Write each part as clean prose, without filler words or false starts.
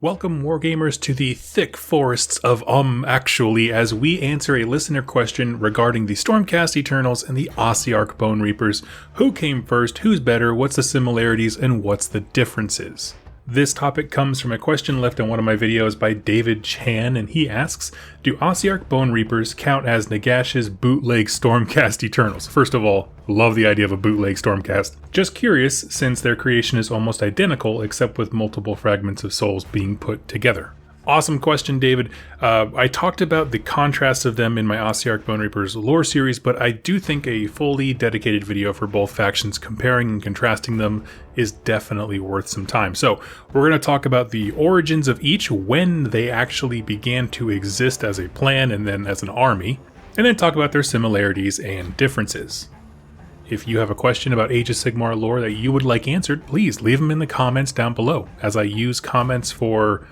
Welcome, Wargamers, to the thick forests of actually, as we answer a listener question regarding the Stormcast Eternals and the Ossiarch Bonereapers. Who came first, who's better, what's the similarities, and what's the differences? This topic comes from a question left in one of my videos by David Chan, and he asks, do Ossiarch Bonereapers count as Nagash's bootleg Stormcast Eternals? First of all, love the idea of a bootleg Stormcast. Just curious, since their creation is almost identical, except with multiple fragments of souls being put together. Awesome question, David. I talked about the contrast of them in my Ossiarch Bonereapers lore series, but I do think a fully dedicated video for both factions comparing and contrasting them is definitely worth some time. So we're going to talk about the origins of each, when they actually began to exist as a clan and then as an army, and then talk about their similarities and differences. If you have a question about Age of Sigmar lore that you would like answered, please leave them in the comments down below, as I use comments for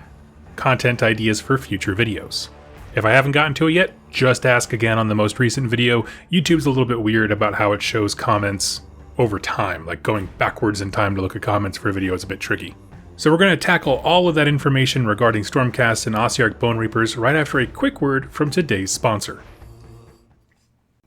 content ideas for future videos. If I haven't gotten to it yet, just ask again on the most recent video. YouTube's a little bit weird about how it shows comments over time, like going backwards in time to look at comments for a video is a bit tricky. So we're going to tackle all of that information regarding Stormcast and Ossiarch Bonereapers right after a quick word from today's sponsor.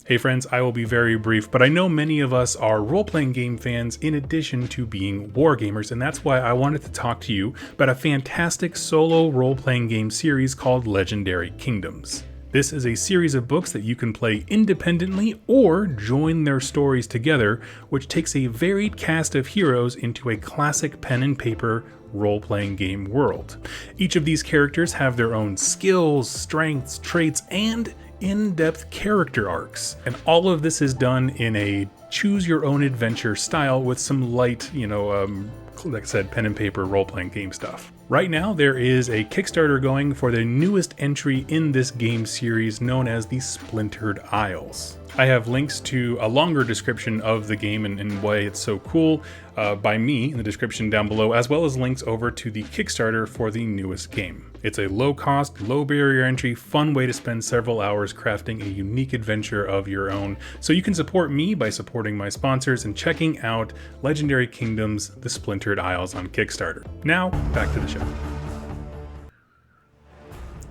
Hey friends, I will be very brief, but I know many of us are role-playing game fans in addition to being wargamers, and that's why I wanted to talk to you about a fantastic solo role-playing game series called Legendary Kingdoms. This is a series of books that you can play independently or join their stories together, which takes a varied cast of heroes into a classic pen and paper role-playing game world. Each of these characters have their own skills, strengths, traits, and in-depth character arcs, and all of this is done in a choose-your-own-adventure style with some light, like I said, pen and paper role-playing game stuff. Right now, there is a Kickstarter going for the newest entry in this game series known as the Splintered Isles. I have links to a longer description of the game and why it's so cool by me in the description down below, as well as links over to the Kickstarter for the newest game. It's a low-cost, low-barrier entry, fun way to spend several hours crafting a unique adventure of your own. So you can support me by supporting my sponsors and checking out Legendary Kingdoms: The Splintered Isles on Kickstarter. Now, back to the show.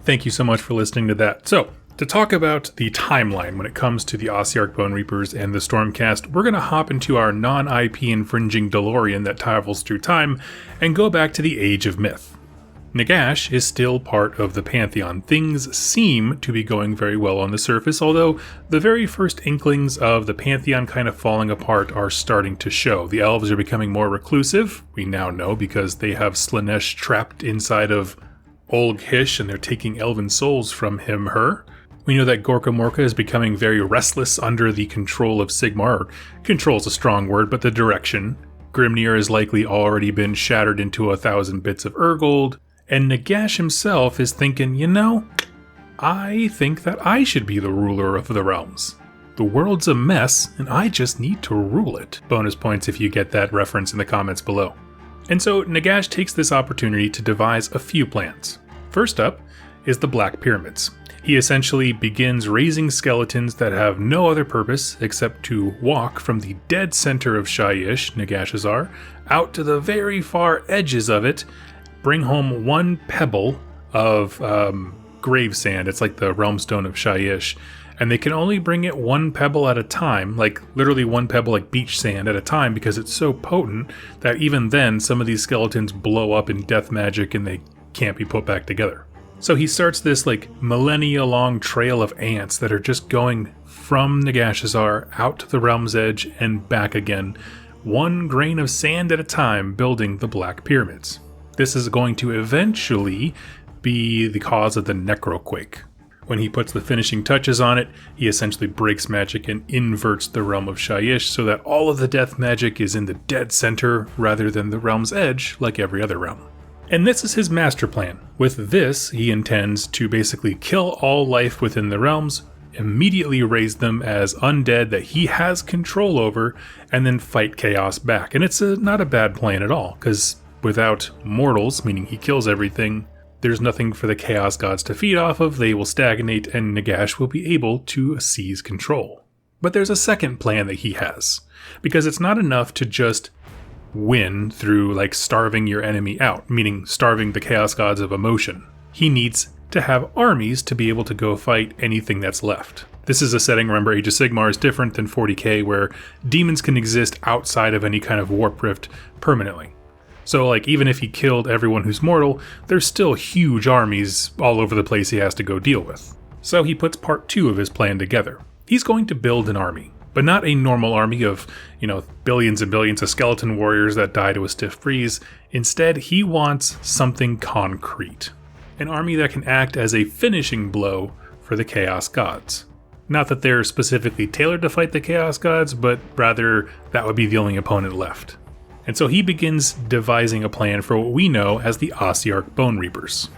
Thank you so much for listening to that. So, to talk about the timeline when it comes to the Ossiarch Bonereapers and the Stormcast, we're going to hop into our non-IP infringing DeLorean that travels through time and go back to the Age of Myth. Nagash is still part of the Pantheon. Things seem to be going very well on the surface, although the very first inklings of the Pantheon kind of falling apart are starting to show. The elves are becoming more reclusive, we now know, because they have Slaanesh trapped inside of Olg-Hish and they're taking elven souls from him, her. We know that Gorka Morka is becoming very restless under the control of Sigmar, or control's a strong word, but the direction. Grimnir has likely already been shattered into 1,000 bits of Urgold, and Nagash himself is thinking, I think that I should be the ruler of the realms. The world's a mess, and I just need to rule it. Bonus points if you get that reference in the comments below. And so Nagash takes this opportunity to devise a few plans. First up is the Black Pyramids. He essentially begins raising skeletons that have no other purpose except to walk from the dead center of Shyish, Nagashazar, out to the very far edges of it, bring home one pebble of grave sand. It's like the realm stone of Shyish. And they can only bring it one pebble at a time, like literally one pebble like beach sand at a time, because it's so potent that even then some of these skeletons blow up in death magic and they can't be put back together. So he starts this like millennia-long trail of ants that are just going from Nagashazar out to the realm's edge and back again, one grain of sand at a time, building the Black Pyramids. This is going to eventually be the cause of the Necroquake. When he puts the finishing touches on it, he essentially breaks magic and inverts the realm of Shyish so that all of the death magic is in the dead center rather than the realm's edge like every other realm. And this is his master plan. With this, he intends to basically kill all life within the realms, immediately raise them as undead that he has control over, and then fight chaos back. And it's not a bad plan at all, because without mortals, meaning he kills everything, there's nothing for the chaos gods to feed off of. They will stagnate and Nagash will be able to seize control. But there's a second plan that he has, because it's not enough to just win through like starving your enemy out, meaning starving the chaos gods of emotion. He needs to have armies to be able to go fight anything that's left. This is a setting, remember, Age of Sigmar is different than 40k, where demons can exist outside of any kind of warp rift permanently. So like even if he killed everyone who's mortal, there's still huge armies all over the place he has to go deal with. So he puts part 2 of his plan together. He's going to build an army, but not a normal army of, billions and billions of skeleton warriors that die to a stiff breeze. Instead, he wants something concrete. An army that can act as a finishing blow for the Chaos Gods. Not that they're specifically tailored to fight the Chaos Gods, but rather that would be the only opponent left. And so he begins devising a plan for what we know as the Ossiarch Bonereapers.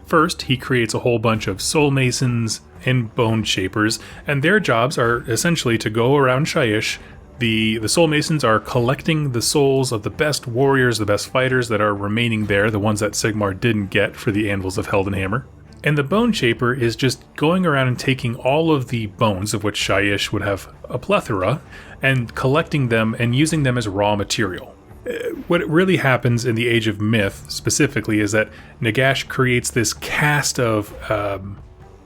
First, he creates a whole bunch of soul masons and bone shapers, and their jobs are essentially to go around Shyish. The soul masons are collecting the souls of the best warriors, the best fighters that are remaining there, the ones that Sigmar didn't get for the Anvils of Heldenhammer. And the bone shaper is just going around and taking all of the bones, of which Shyish would have a plethora, and collecting them and using them as raw material. What really happens in the Age of Myth, specifically, is that Nagash creates this caste of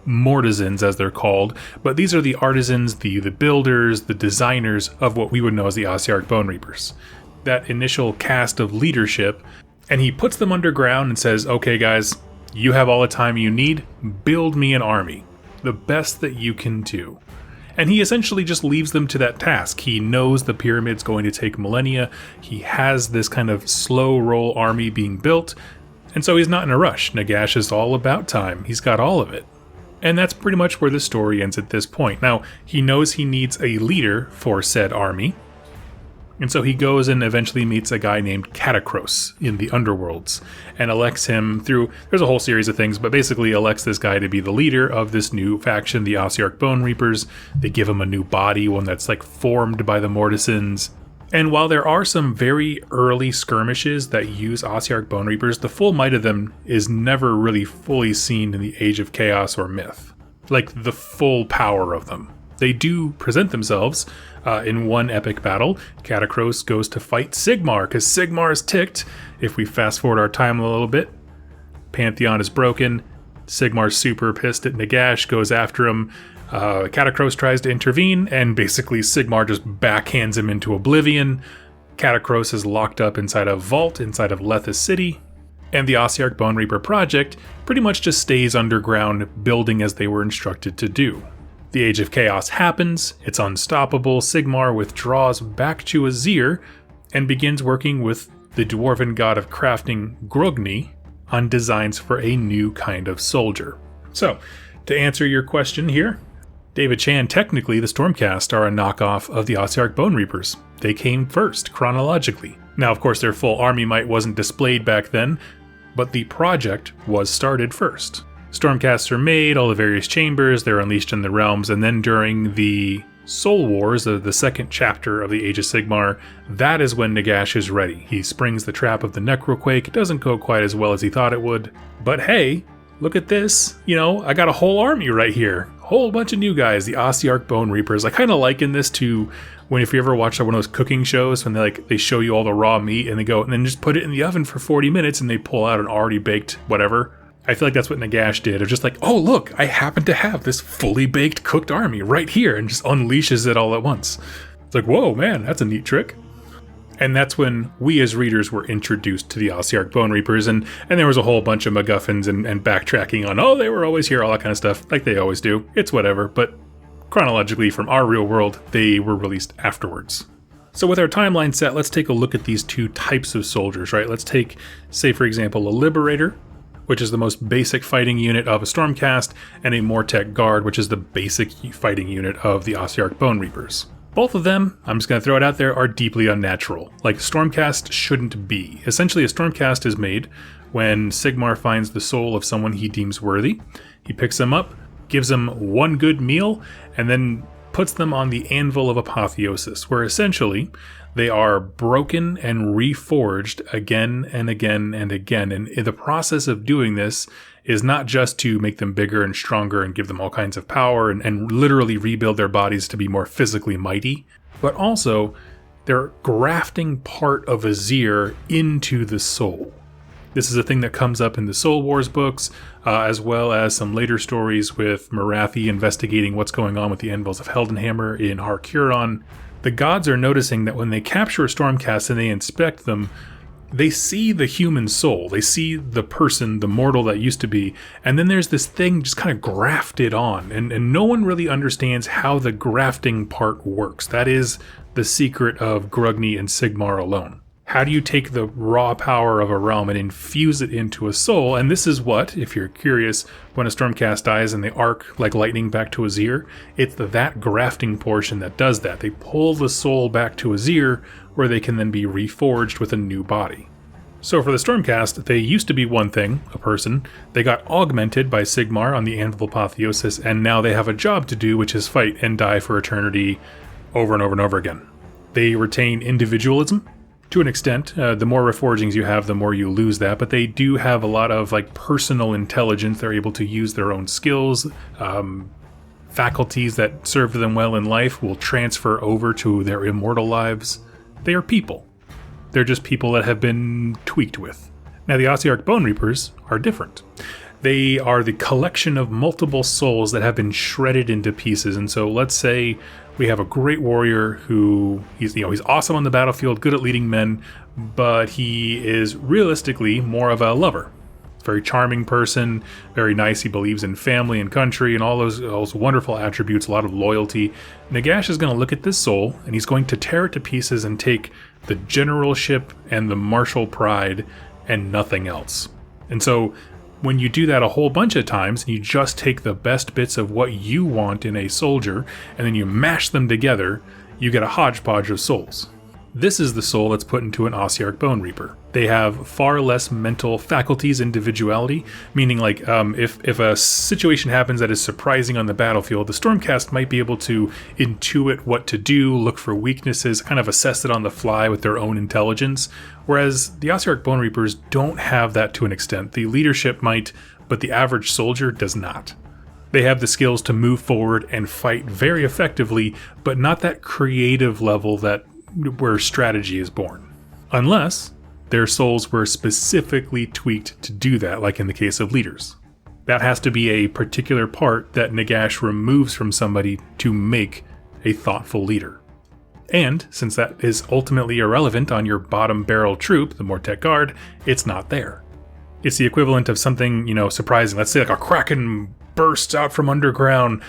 mortisans, as they're called, but these are the artisans, the builders, the designers of what we would know as the Ossiarch Bonereapers. That initial caste of leadership, and he puts them underground and says, okay guys, you have all the time you need, build me an army. The best that you can do. And he essentially just leaves them to that task. He knows the pyramid's going to take millennia. He has this kind of slow roll army being built. And so he's not in a rush. Nagash is all about time. He's got all of it. And that's pretty much where the story ends at this point. Now, he knows he needs a leader for said army. And so he goes and eventually meets a guy named Catacros in the underworlds and elects him through, there's a whole series of things, but basically elects this guy to be the leader of this new faction, the Ossiarch Bonereapers. They give him a new body, one that's like formed by the Mortisans. And while there are some very early skirmishes that use Ossiarch Bonereapers, the full might of them is never really fully seen in the Age of Chaos or Myth. Like the full power of them. They do present themselves in one epic battle. Catacros goes to fight Sigmar, because Sigmar is ticked. If we fast forward our time a little bit, Pantheon is broken. Sigmar's super pissed at Nagash, goes after him. Catacros tries to intervene, and basically Sigmar just backhands him into oblivion. Catacros is locked up inside a vault inside of Lethis City. And the Ossiarch Bonereaper project pretty much just stays underground, building as they were instructed to do. The Age of Chaos happens, it's unstoppable, Sigmar withdraws back to Azir and begins working with the dwarven god of crafting Grogni on designs for a new kind of soldier. So, to answer your question here, David Chan, technically the Stormcast are a knockoff of the Ossiarch Bonereapers. They came first, chronologically. Now, of course, their full army might wasn't displayed back then, but the project was started first. Stormcasts are made, all the various chambers, they're unleashed in the realms, and then during the Soul Wars, the second chapter of the Age of Sigmar, that is when Nagash is ready. He springs the trap of the Necroquake. It doesn't go quite as well as he thought it would, but hey, look at this. I got a whole army right here. Whole bunch of new guys, the Ossiarch Bonereapers. I kind of liken this to when if you ever watch one of those cooking shows when they show you all the raw meat and they go and then just put it in the oven for 40 minutes and they pull out an already baked whatever. I feel like that's what Nagash did. Of just like, oh look, I happen to have this fully baked cooked army right here, and just unleashes it all at once. It's like, whoa man, that's a neat trick. And that's when we as readers were introduced to the Ossiarch Bonereapers, and there was a whole bunch of MacGuffins and backtracking on, oh, they were always here, all that kind of stuff, like they always do. It's whatever, but chronologically from our real world, they were released afterwards. So with our timeline set, let's take a look at these two types of soldiers, right? Let's take, say for example, a Liberator, which is the most basic fighting unit of a Stormcast, and a Mortek Guard, which is the basic fighting unit of the Ossiarch Bonereapers. Both of them, I'm just going to throw it out there, are deeply unnatural. Like Stormcast shouldn't be. Essentially, a Stormcast is made when Sigmar finds the soul of someone he deems worthy. He picks them up, gives them one good meal, and then puts them on the Anvil of Apotheosis, where essentially they are broken and reforged again and again and again. And the process of doing this is not just to make them bigger and stronger and give them all kinds of power and literally rebuild their bodies to be more physically mighty, but also they're grafting part of a Zir into the soul. This is a thing that comes up in the Soul Wars books, as well as some later stories with Morathi investigating what's going on with the Anvils of Heldenhammer in Har Kuron. The gods are noticing that when they capture a Stormcast and they inspect them, they see the human soul. They see the person, the mortal that used to be, and then there's this thing just kind of grafted on, and no one really understands how the grafting part works. That is the secret of Grugni and Sigmar alone. How do you take the raw power of a realm and infuse it into a soul? And this is what, if you're curious, when a Stormcast dies and they arc like lightning back to a Zir, it's that grafting portion that does that. They pull the soul back to a Zir, where they can then be reforged with a new body. So for the Stormcast, they used to be one thing, a person. They got augmented by Sigmar on the Anvil of Apotheosis, and now they have a job to do, which is fight and die for eternity over and over and over again. They retain individualism to an extent. The more reforgings you have, the more you lose that, but they do have a lot of like personal intelligence. They're able to use their own skills. Faculties that served them well in life will transfer over to their immortal lives. They are people. They're just people that have been tweaked with. Now, the Ossiarch Bonereapers are different. They are the collection of multiple souls that have been shredded into pieces. And so let's say we have a great warrior who he's awesome on the battlefield, good at leading men, but he is realistically more of a lover. Very charming person, very nice. He believes in family and country and all those wonderful attributes, a lot of loyalty. Nagash is going to look at this soul and he's going to tear it to pieces and take the generalship and the martial pride and nothing else. And so when you do that a whole bunch of times and you just take the best bits of what you want in a soldier and then you mash them together, you get a hodgepodge of souls. This is the soul that's put into an Ossiarch Bonereaper. They have far less mental faculties, individuality, meaning like if a situation happens that is surprising on the battlefield, the Stormcast might be able to intuit what to do, look for weaknesses, kind of assess it on the fly with their own intelligence, whereas the Ossiarch Bonereapers don't have that to an extent. The leadership might, but the average soldier does not. They have the skills to move forward and fight very effectively, but not that creative level where strategy is born. Unless their souls were specifically tweaked to do that, like in the case of leaders. That has to be a particular part that Nagash removes from somebody to make a thoughtful leader. And since that is ultimately irrelevant on your bottom barrel troop, the Mortek Guard, it's not there. It's the equivalent of something, surprising. Let's say like a kraken bursts out from underground.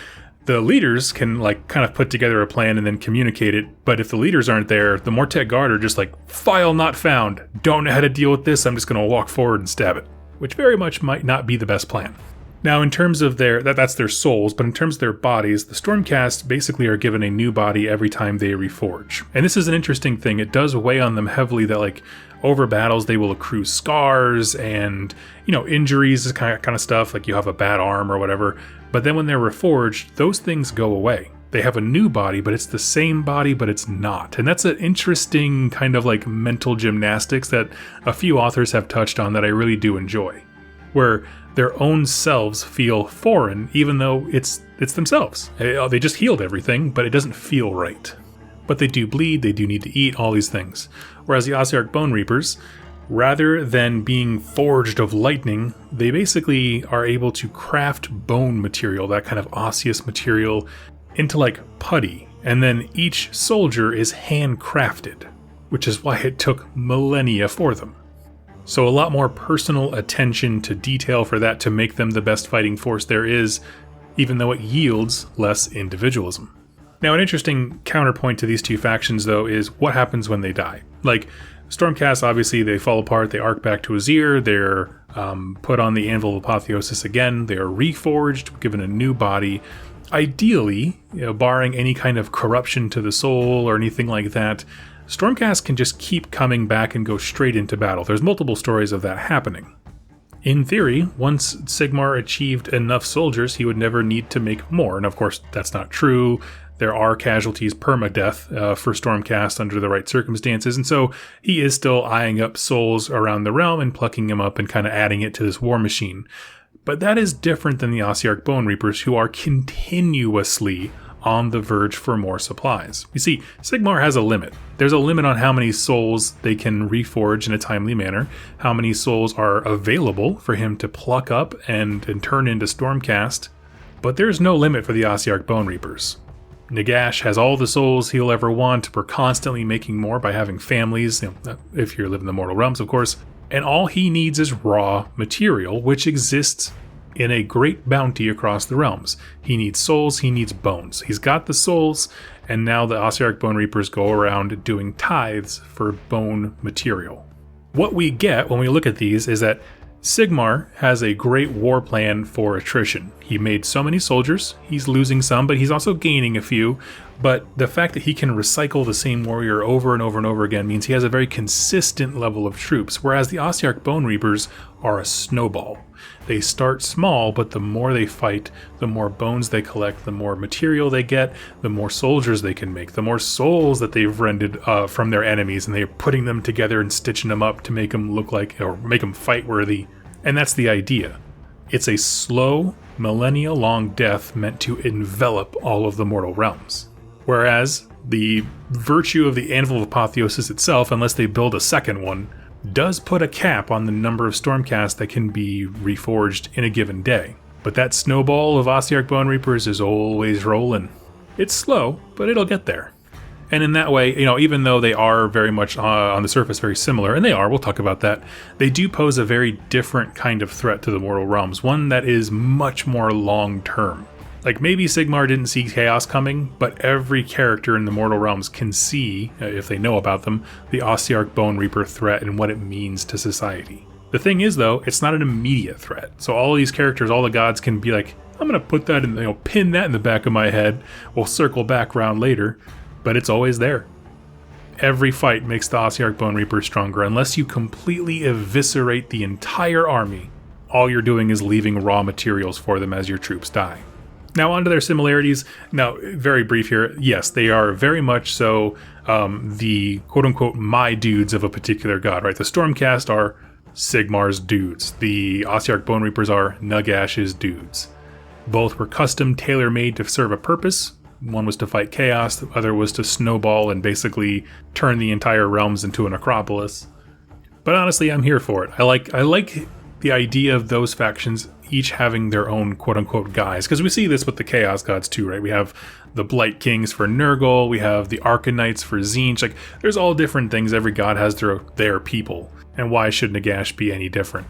The leaders can kind of put together a plan and then communicate it, but if the leaders aren't there, the Mortek Guard are just like, file not found, don't know how to deal with this, I'm just going to walk forward and stab it, which very much might not be the best plan. Now, in terms of that's their souls, but in terms of their bodies, the Stormcast basically are given a new body every time they reforge. And this is an interesting thing. It does weigh on them heavily that over battles they will accrue scars and, injuries, kind of stuff, like you have a bad arm or whatever. But then when they're reforged, those things go away. They have a new body, but it's the same body, but it's not. And that's an interesting kind of mental gymnastics that a few authors have touched on that I really do enjoy. Where their own selves feel foreign, even though it's themselves. They just healed everything, but it doesn't feel right. But they do bleed, they do need to eat, all these things. Whereas the Ossiarch Bonereapers, rather than being forged of lightning, they basically are able to craft bone material, that kind of osseous material, into putty. And then each soldier is handcrafted, which is why it took millennia for them. So a lot more personal attention to detail for that to make them the best fighting force there is, even though it yields less individualism. Now, an interesting counterpoint to these two factions, though, is what happens when they die. Stormcast, obviously, they fall apart, they arc back to Azir, they're put on the Anvil of Apotheosis again, they are reforged, given a new body. Ideally, barring any kind of corruption to the soul or anything like that, Stormcast can just keep coming back and go straight into battle. There's multiple stories of that happening. In theory, once Sigmar achieved enough soldiers, he would never need to make more. And of course, that's not true. There are casualties, permadeath, for Stormcast under the right circumstances. And so he is still eyeing up souls around the realm and plucking them up and kind of adding it to this war machine. But that is different than the Ossiarch Bonereapers, who are continuously on the verge for more supplies. You see, Sigmar has a limit. There's a limit on how many souls they can reforge in a timely manner, how many souls are available for him to pluck up and turn into Stormcast, but there's no limit for the Ossiarch Bonereapers. Nagash has all the souls he'll ever want. We're constantly making more by having families, if you live in the mortal realms, of course. And all he needs is raw material, which exists in a great bounty across the realms. He needs souls, he needs bones. He's got the souls, and now the Ossiarch Bonereapers go around doing tithes for bone material. What we get when we look at these is that Sigmar has a great war plan for attrition. He made so many soldiers, he's losing some, but he's also gaining a few. But the fact that he can recycle the same warrior over and over and over again means he has a very consistent level of troops, whereas the Ossiarch Bonereapers are a snowball. They start small, but the more they fight, the more bones they collect, the more material they get, the more soldiers they can make, the more souls that they've rented from their enemies, and they're putting them together and stitching them up to make them look like, or make them fight worthy. And that's the idea. It's a slow, millennia-long death meant to envelop all of the mortal realms. Whereas the virtue of the Anvil of Apotheosis itself, unless they build a second one, does put a cap on the number of Stormcast that can be reforged in a given day. But that snowball of Ossiarch Bonereapers is always rolling. It's slow, but it'll get there. And in that way, even though they are very much on the surface very similar, and they are, we'll talk about that, they do pose a very different kind of threat to the mortal realms, one that is much more long-term. Like, maybe Sigmar didn't see chaos coming, but every character in the mortal realms can see, if they know about them, the Ossiarch Bonereaper threat and what it means to society. The thing is, though, it's not an immediate threat. So all these characters, all the gods can be like, I'm going to put that in, pin that in the back of my head. We'll circle back around later, but it's always there. Every fight makes the Ossiarch Bonereaper stronger. Unless you completely eviscerate the entire army, all you're doing is leaving raw materials for them as your troops die. Now, onto their similarities. Now, very brief here. Yes, they are very much so the quote-unquote my dudes of a particular god, right? The Stormcast are Sigmar's dudes. The Ossiarch Bonereapers are Nagash's dudes. Both were custom tailor-made to serve a purpose. One was to fight chaos, the other was to snowball and basically turn the entire realms into an acropolis. But honestly, I'm here for it. I like the idea of those factions each having their own quote-unquote guys, because we see this with the Chaos Gods too, right? We have the Blight Kings for Nurgle, we have the Arcanites for Tzeentch. Like, there's all different things. Every god has their people, and why should Nagash be any different?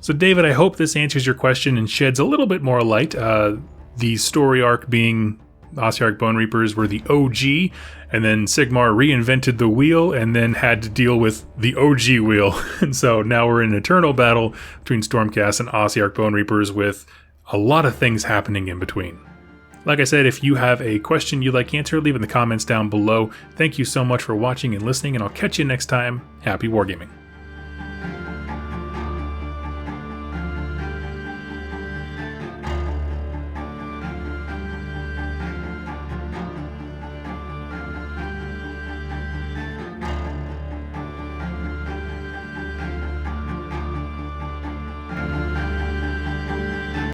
So David, I hope this answers your question and sheds a little bit more light. The story arc being Ossiarch Bonereapers were the OG, and then Sigmar reinvented the wheel and then had to deal with the OG wheel. And so now we're in an eternal battle between Stormcast and Ossiarch Bonereapers with a lot of things happening in between. Like I said, if you have a question you'd like answered, leave it in the comments down below. Thank you so much for watching and listening, and I'll catch you next time. Happy wargaming.